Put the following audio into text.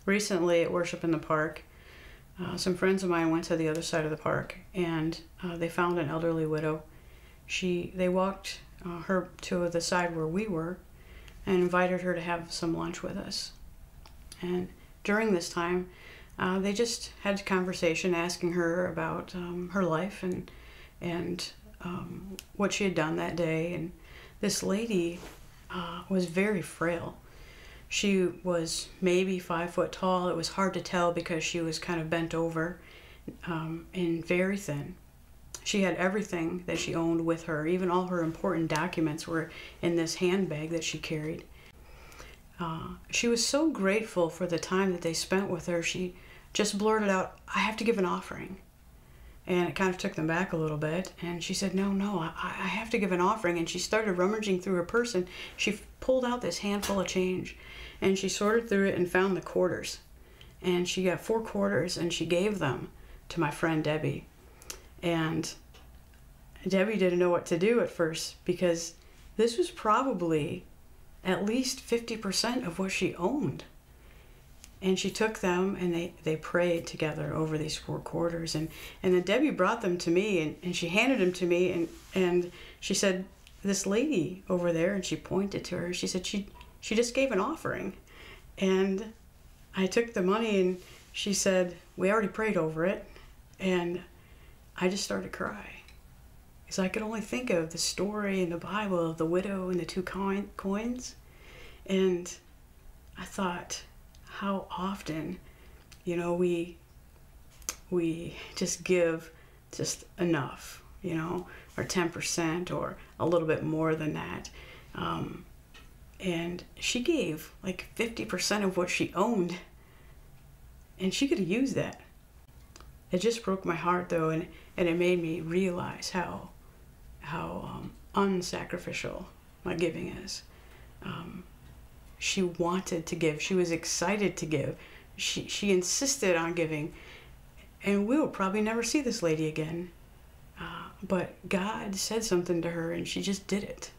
Recently at Worship in the Park, some friends of mine went to the other side of the park, and they found an elderly widow. They walked her to the side where we were and invited her to have some lunch with us. And during this time, they just had a conversation asking her about her life and what she had done that day. And this lady was very frail. She was maybe 5 foot tall. It was hard to tell because she was kind of bent over and very thin. She had everything that she owned with her. Even all her important documents were in this handbag that she carried. She was so grateful for the time that they spent with her. She just blurted out, "I have to give an offering." And it kind of took them back a little bit. And she said, no, I have to give an offering. And she started rummaging through her purse, and she pulled out this handful of change. And she sorted through it and found the quarters. And she got 4 quarters, and she gave them to my friend Debbie. And Debbie didn't know what to do at first, because this was probably at least 50% of what she owned. And she took them, and they prayed together over these 4 quarters. And then Debbie brought them to me, and she handed them to me, and she said, "This lady over there," and she pointed to her, she said, she just gave an offering. And I took the money, and she said, "We already prayed over it." And I just started to cry, because I could only think of the story in the Bible of the widow and the 2 coins. And I thought, how often, we just give just enough, or 10% or a little bit more than that. And she gave like 50% of what she owned, and she could have used that. It just broke my heart, though, and it made me realize how unsacrificial my giving is. She wanted to give. She was excited to give. She insisted on giving. And we will probably never see this lady again. But God said something to her, and she just did it.